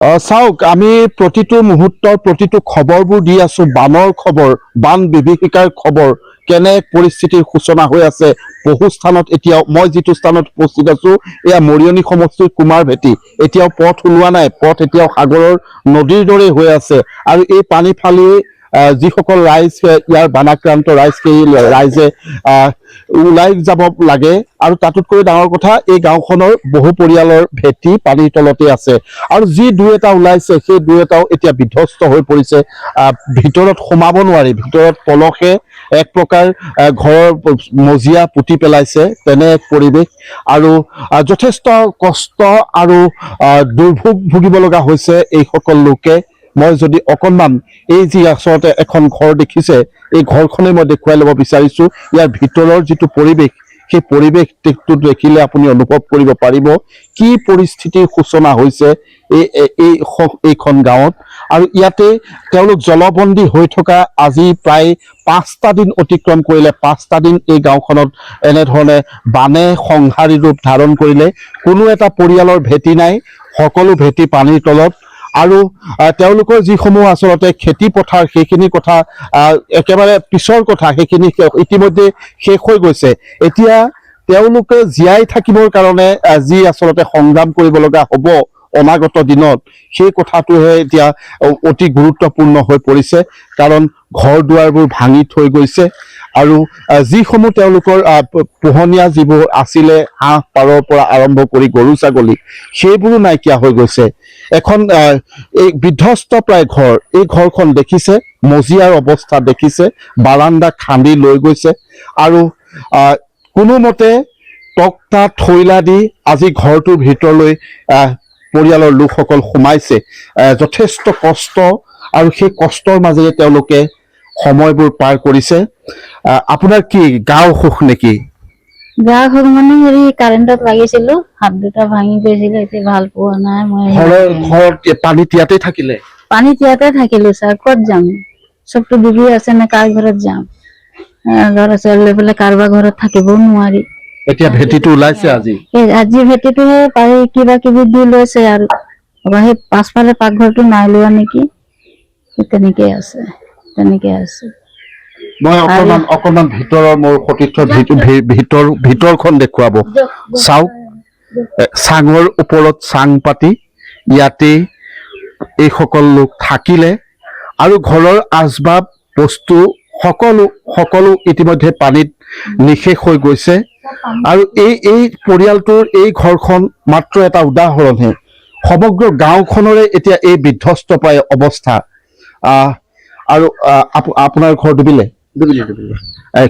চাওক আমি প্ৰতিটো মুহূৰ্তৰ প্ৰতিটো খবৰবোৰ দি আছো বানৰ খবৰ বান বিভীষিকাৰ খবৰ কেনে পৰিস্থিতিৰ সূচনা হৈ আছে বহু স্থানত এতিয়াও মই যিটো স্থানত উপস্থিত আছো এয়া মৰিয়নি সমষ্টিৰ কুমাৰ ভেটি এতিয়াও পথ ওলোৱা নাই পথ এতিয়াও সাগৰৰ নদীৰ দৰে হৈ আছে আৰু এই পানী ফালি যিসকল ৰাইজ ইয়াৰ বানাক্ৰান্ত ৰাইজ সেই ৰাইজে ওলাই যাব লাগে আৰু তাতোতকৈ ডাঙৰ কথা এই গাঁওখনৰ বহু পৰিয়ালৰ ভেটি পানীৰ তলতে আছে আৰু যি দুই এটা ওলাইছে সেই দুই এটাও এতিয়া বিধ্বস্ত হৈ পৰিছে ভিতৰত সোমাব নোৱাৰি ভিতৰত পলসে এক প্ৰকাৰ ঘৰৰ মজিয়া পুতি পেলাইছে তেনে এক পৰিৱেশ আৰু যথেষ্ট কষ্ট আৰু দুৰ্ভোগ ভুগিব লগা হৈছে এইসকল লোকে মই যদি অকণমান এই যি আচলতে এখন ঘৰ দেখিছে এই ঘৰখনেই মই দেখুৱাই ল'ব বিচাৰিছো ইয়াৰ ভিতৰৰ যিটো পৰিৱেশ সেই পৰিৱেশটো দেখিলে আপুনি অনুভৱ কৰিব পাৰিব কি পৰিস্থিতিৰ সূচনা হৈছে এইখন গাঁৱত আৰু ইয়াতে তেওঁলোক জলবন্দী হৈ থকা আজি প্ৰায় 5টা দিন অতিক্ৰম কৰিলে 5টা দিন এই গাঁওখনত এনেধৰণে বানে সংহাৰী ৰূপ ধাৰণ কৰিলে কোনো এটা পৰিয়ালৰ ভেটি নাই সকলো ভেটি পানীৰ তলত আৰু তেওঁলোকৰ যিসমূহ আচলতে খেতি পথাৰ সেইখিনি কথা একেবাৰে পিছৰ কথা সেইখিনি ইতিমধ্যে শেষ হৈ গৈছে এতিয়া তেওঁলোকে জীয়াই থাকিবৰ কাৰণে যি আচলতে সংগ্ৰাম কৰিব লগা হ'ব অনাগত দিনত সেই কথাটোহে এতিয়া অতি গুৰুত্বপূৰ্ণ হৈ পৰিছে কাৰণ ঘৰ দুৱাৰবোৰ ভাঙি থৈ গৈছে আৰু যিসমূহ তেওঁলোকৰ পোহনীয়া যিবোৰ আছিলে হাঁহ পাৰৰ পৰা আৰম্ভ কৰি গৰু ছাগলী সেইবোৰো নাইকিয়া হৈ গৈছে এখন এই বিধ্বস্ত প্ৰায় ঘৰ এই ঘৰখন দেখিছে মজিয়াৰ অৱস্থা দেখিছে বাৰান্দা খান্দি লৈ গৈছে আৰু কোনোমতে তক্তা থৈলা দি আজি ঘৰটোৰ ভিতৰলৈ পৰিয়ালৰ লোকসকল সোমাইছে যথেষ্ট কষ্ট আৰু সেই কষ্টৰ মাজেৰে তেওঁলোকে সময়বোৰ পাৰ কৰিছে আপোনাৰ কি গাঁও সুখ নেকি গা সুখ মানে হেৰি কাৰেণ্টত লাগিছিলো হাত দুটা ভাঙি গৈছিলে এতিয়া ভাল পোৱা নাই মই ঘৰত পানীত ইয়াতে থাকিলে পানীত ইয়াতে থাকিলো ছাৰ ক'ত যাম চবটো ডুবি আছে না কাৰ ঘৰত যাম ল'ৰা ছোৱালী লৈ পেলাই কাৰোবাৰ ঘৰত থাকিবও নোৱাৰি এতিয়া ভেটিটো ওলাইছে আজি ভেটিটোহে পাৰি কিবা কিবি দি লৈছে আৰু সেই পাছফালে পাকঘৰটো নাই লোৱা নেকি তেনেকে আছে মই অকণমান ভিতৰৰ মোৰ সতীৰ্থৰ ভিতৰখন দেখুৱাব চাওক চাঙৰ ওপৰত চাং পাতি ইয়াতে এইসকল লোক থাকিলে আৰু ঘৰৰ আচবাব বস্তু সকলো ইতিমধ্যে পানীত নিশেষ হৈ গৈছে আৰু এই পৰিয়ালটোৰ এই ঘৰখন মাত্ৰ এটা উদাহৰণহে সমগ্ৰ গাঁওখনৰে এতিয়া এই বিধ্বস্ত প্ৰায় অৱস্থা আৰু আপোনাৰ ঘৰ ডুবিলে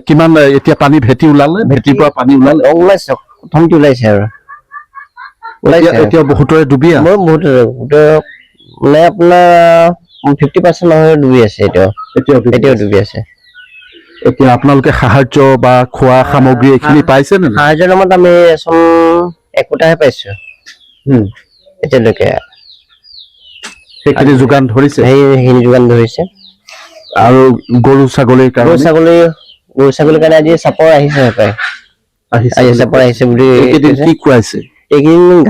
কিমান এতিয়া পানী ভেটি ওলালে ভেটিৰ পৰা পানী ওলাইছে প্ৰথমতে ওলাইছে আৰু এতিয়া বহুতৰে ডুবি আছে মানে আপোনাৰ 50% নহয় ডুবি আছে এতিয়াও ডুবি আছে এতিয়া আপোনালোকে সাহায্য বা খোৱা সামগ্ৰী এইখিনি পাইছে নে সাহায্যৰ নামত আমি একোটাহে পাইছো এতিয়ালৈকে সেইখিনি যোগান ধৰিছে আৰু গৰু ছাগলীৰ কাৰণে আজি চাপৰ আহিছে বুলি কি খুৱাইছে এইকেইদিন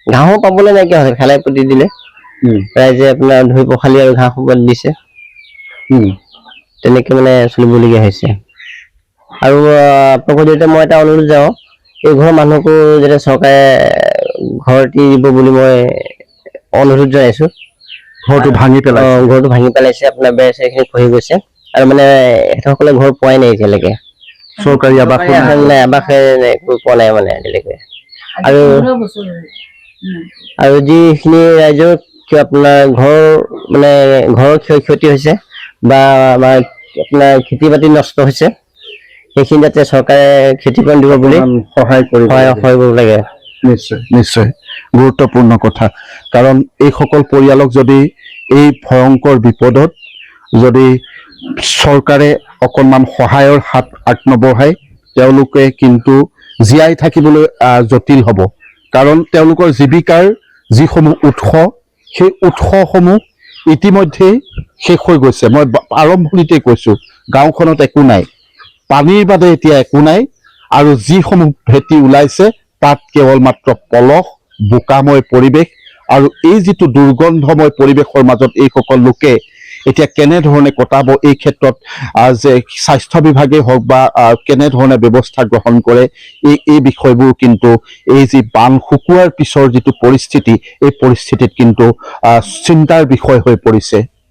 ঘাঁহো পাবলৈ নাইকিয়া হৈছে খালে পুতি দিলে ৰাইজে আপোনাৰ ধুই পখালি আৰু ঘাঁহ সোপাত দিছে তেনেকে মানে চলিবলগীয়া হৈছে আৰু আপোনালোকৰ জৰিয়তে মই এটা অনুৰোধ যাওঁ এই ঘৰৰ মানুহকো যাতে চৰকাৰে ঘৰ দিব বুলি মই অনুৰোধ জনাইছো ঘৰটো ভাঙি পেলাইছে আপোনাৰ বেৰ চেৰখিনি খহি গৈছে আৰু মানে এখেতসকলে ঘৰ পোৱাই নাই এতিয়ালৈকে চৰকাৰী আৱাস পোৱা নাই মানে এতিয়ালৈকে আৰু যিখিনি ৰাইজৰ আপোনাৰ ঘৰৰ ক্ষতি হৈছে বা আমাৰ আপোনাৰ খেতি বাতি নষ্ট হৈছে সেইখিনি যাতে চৰকাৰে ক্ষতিপূৰণ দিব বুলি সহায় কৰিব লাগে নিশ্চয় গুৰুত্বপূৰ্ণ কথা কাৰণ এইসকল পৰিয়ালক যদি এই ভয়ংকৰ বিপদত যদি চৰকাৰে অকণমান সহায়ৰ হাত আগনবঢ়ায় তেওঁলোকে কিন্তু জীয়াই থাকিবলৈ জটিল হ'ব কাৰণ তেওঁলোকৰ জীৱিকাৰ যিসমূহ উৎস সেই উৎসসমূহ ইতিমধ্যেই শেষ হৈ গৈছে মই আৰম্ভণিতে কৈছো গাঁওখনত একো নাই পানীৰ বাদে এতিয়া একো নাই আৰু যিসমূহ ভেটি ওলাইছে তাত কেৱল মাত্ৰ পলস বোকাময় পৰিৱেশ আৰু এই যিটো দুৰ্গন্ধময় পৰিৱেশৰ মাজত এইসকল লোকে এতিয়া কেনেধৰণে কটাব, এই ক্ষেত্ৰত যে স্বাস্থ্য বিভাগেই হওক বা কেনেধৰণে ব্যৱস্থা গ্ৰহণ কৰে, এই বিষয়বোৰ কিন্তু এই যি বান শুকোৱাৰ পিছৰ যিটো পৰিস্থিতি, এই পৰিস্থিতিত কিন্তু চিন্তাৰ বিষয় হৈ পৰিছে।